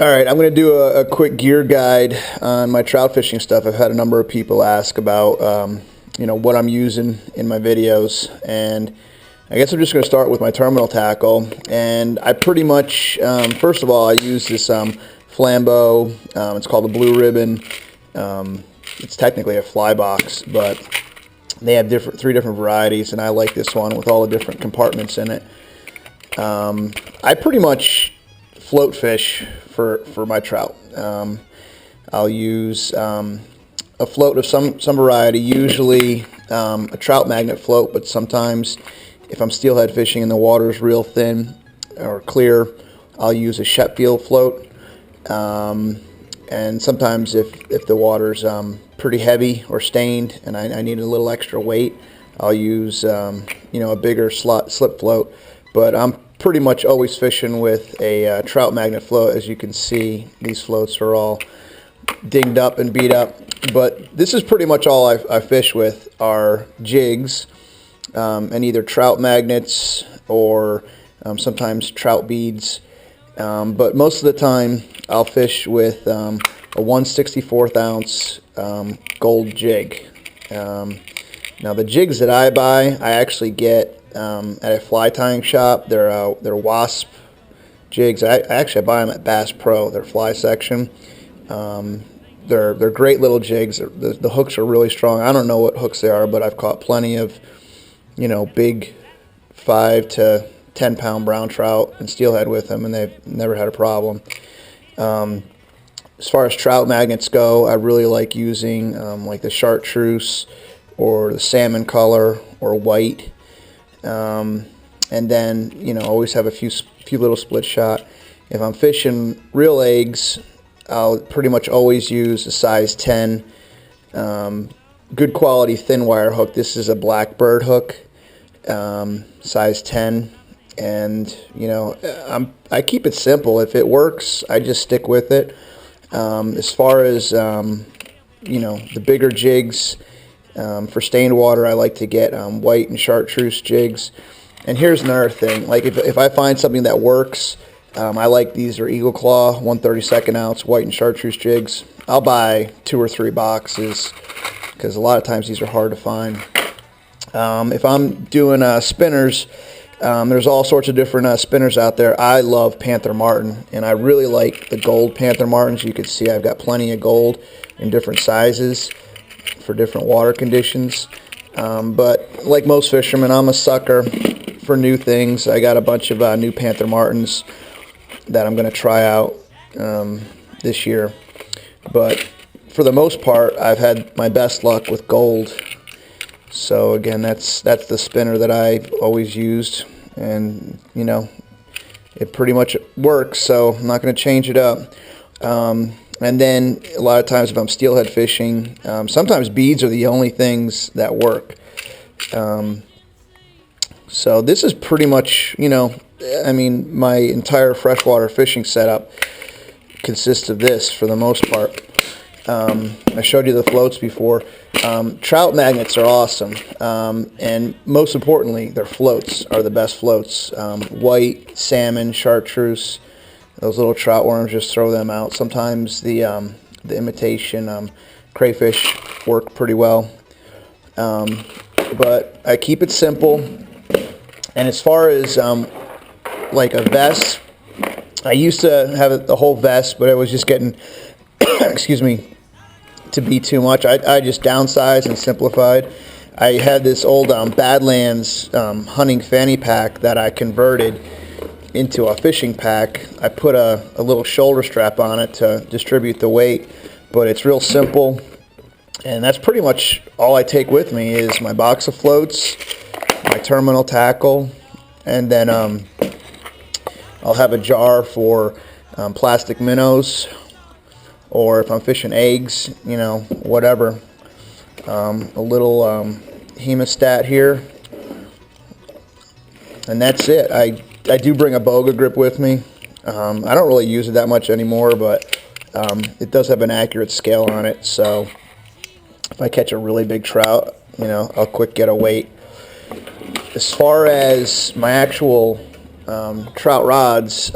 Alright, I'm going to do a quick gear guide on my trout fishing stuff. I've had a number of people ask about what I'm using in my videos, and I guess I'm just going to start with my terminal tackle. And I pretty much, first of all, I use this Flambeau. It's called the Blue Ribbon. It's technically a fly box, but they have three different varieties, and I like this one with all the different compartments in it. I pretty much float fish for my trout. I'll use a float of some variety, usually a Trout Magnet float, but sometimes if I'm steelhead fishing and the water is real thin or clear, I'll use a Sheffield float. And sometimes if the water's pretty heavy or stained and I need a little extra weight, I'll use a bigger slip float. But I'm pretty much always fishing with a Trout Magnet float. As you can see, these floats are all dinged up and beat up. But this is pretty much all I fish with are jigs and either Trout Magnets or sometimes trout beads. But most of the time I'll fish with a 1/64 ounce gold jig. Now the jigs that I buy, I actually get at a fly tying shop. They're Wasp jigs. I buy them at Bass Pro, their fly section. They're great little jigs. The hooks are really strong. I don't know what hooks they are, but I've caught plenty of big 5 to 10 pound brown trout and steelhead with them, and they've never had a problem. As far as Trout Magnets go, I really like using like the chartreuse or the salmon color or white. And then always have a few little split shot. If I'm fishing real eggs, I'll pretty much always use a size 10 good quality thin wire hook. This is a Blackbird hook, size 10, and I keep it simple. If it works, I just stick with it. As far as the bigger jigs, for stained water, I like to get white and chartreuse jigs. And here's another thing, like if I find something that works, I like these are Eagle Claw 1/32 ounce white and chartreuse jigs. I'll buy 2 or 3 boxes because a lot of times these are hard to find. If I'm doing spinners, there's all sorts of different spinners out there. I love Panther Martin, and I really like the gold Panther Martins. You can see I've got plenty of gold in different sizes for different water conditions. But like most fishermen, I'm a sucker for new things. I got a bunch of new Panther Martins that I'm going to try out this year. But for the most part, I've had my best luck with gold. So again, that's the spinner that I've always used, and it pretty much works, so I'm not going to change it up. And then a lot of times if I'm steelhead fishing, sometimes beads are the only things that work. So this is pretty much, my entire freshwater fishing setup consists of this for the most part. I showed you the floats before. Trout Magnets are awesome, and most importantly, their floats are the best floats. White, salmon, chartreuse, those little trout worms, just throw them out. Sometimes the imitation crayfish work pretty well, but I keep it simple. And as far as like a vest, I used to have the whole vest, but it was just getting excuse me, to be too much. I just downsized and simplified. I had this old Badlands hunting fanny pack that I converted into a fishing pack. I put a little shoulder strap on it to distribute the weight, but it's real simple, and that's pretty much all I take with me is my box of floats, my terminal tackle, and then I'll have a jar for plastic minnows, or if I'm fishing eggs, whatever. A little hemostat here, and that's it. I do bring a boga grip with me. I don't really use it that much anymore, but it does have an accurate scale on it, so if I catch a really big trout, I'll quick get a weight. As far as my actual Trout Rods.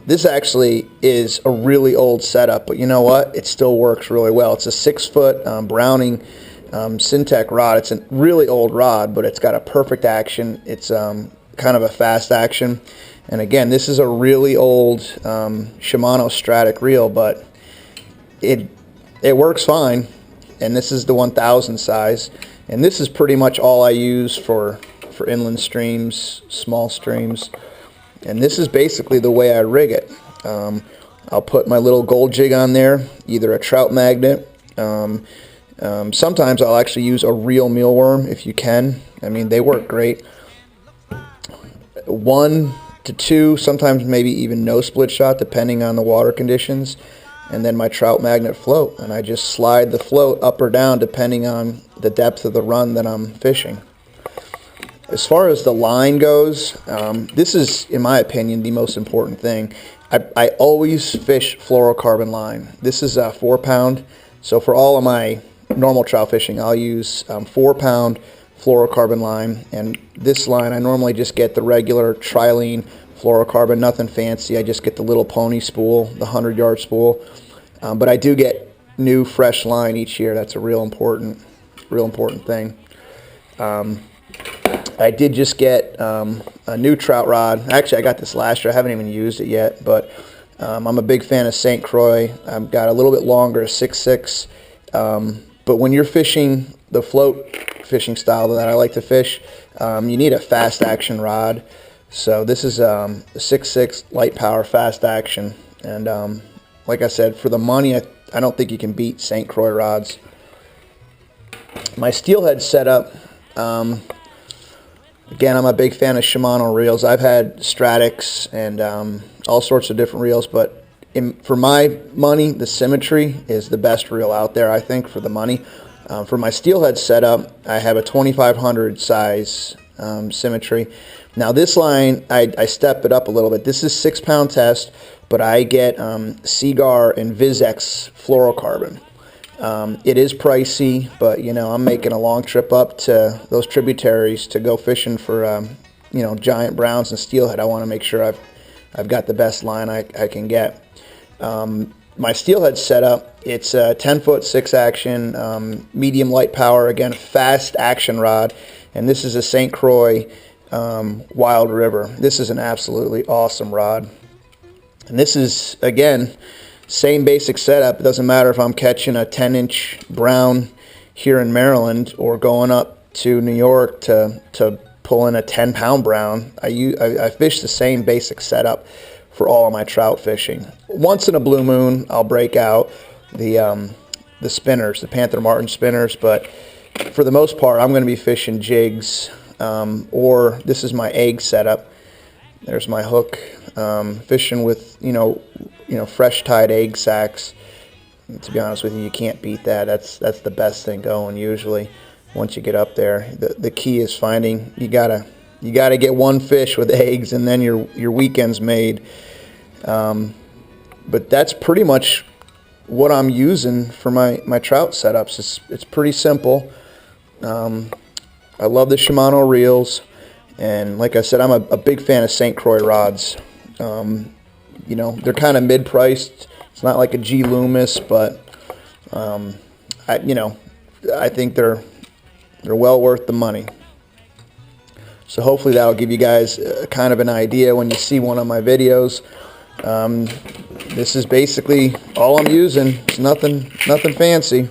This actually is a really old setup, but you know what? It still works really well. It's a 6-foot Browning Syntech rod. It's a really old rod, but it's got a perfect action. It's kind of a fast action. And again, this is a really old Shimano Stratic reel, but it works fine. And this is the 1000 size. And this is pretty much all I use for inland streams, small streams. And this is basically the way I rig it. I'll put my little gold jig on there, either a Trout Magnet. Sometimes I'll actually use a real mealworm if you can. I mean, they work great. 1 to 2, sometimes maybe even no split shot, depending on the water conditions. And then my Trout Magnet float. And I just slide the float up or down depending on the depth of the run that I'm fishing. As far as the line goes, this is, in my opinion, the most important thing. I always fish fluorocarbon line. This is a 4-pound. So for all of my normal trout fishing, I'll use 4-pound fluorocarbon line. And this line, I normally just get the regular trilene fluorocarbon, nothing fancy. I just get the little pony spool, the 100-yard spool. But I do get new, fresh line each year. That's a real important thing. I did just get a new trout rod. Actually, I got this last year. I haven't even used it yet, but I'm a big fan of St. Croix. I've got a little bit longer, a 6.6. But when you're fishing the float fishing style that I like to fish, you need a fast action rod. So this is a 6.6 light power fast action. And like I said, for the money, I don't think you can beat St. Croix rods. My Steelhead setup, again, I'm a big fan of Shimano reels. I've had Stratics and all sorts of different reels, but for my money, the Symmetry is the best reel out there, I think, for the money. For my Steelhead setup, I have a 2500 size Symmetry. Now this line, I step it up a little bit. This is 6-pound test, but I get Seagar and VizX fluorocarbon. It is pricey, but you know, I'm making a long trip up to those tributaries to go fishing for you know, giant browns and steelhead. I want to make sure I've got the best line I can get. My Steelhead setup, it's a 10-foot 6-action medium light power, again fast action rod, and this is a St. Croix Wild River. This is an absolutely awesome rod, and this is, again, same basic setup. It doesn't matter if I'm catching a 10-inch brown here in Maryland or going up to New York to pull in a 10-pound brown. I fish the same basic setup for all of my trout fishing. Once in a blue moon, I'll break out the spinners, the Panther Martin spinners, but for the most part, I'm going to be fishing jigs, or this is my egg setup. There's my hook, fishing with, you know, fresh tied egg sacks. And to be honest with you, you can't beat that. That's the best thing going usually. Once you get up there, the key is finding, you gotta get one fish with eggs, and then your weekend's made. But that's pretty much what I'm using for my trout setups. It's pretty simple. I love the Shimano reels, and like I said, I'm a big fan of St. Croix rods. You know, they're kind of mid-priced. It's not like a G Loomis, but I think they're well worth the money. So hopefully that'll give you guys kind of an idea when you see one of my videos. This is basically all I'm using. It's nothing fancy.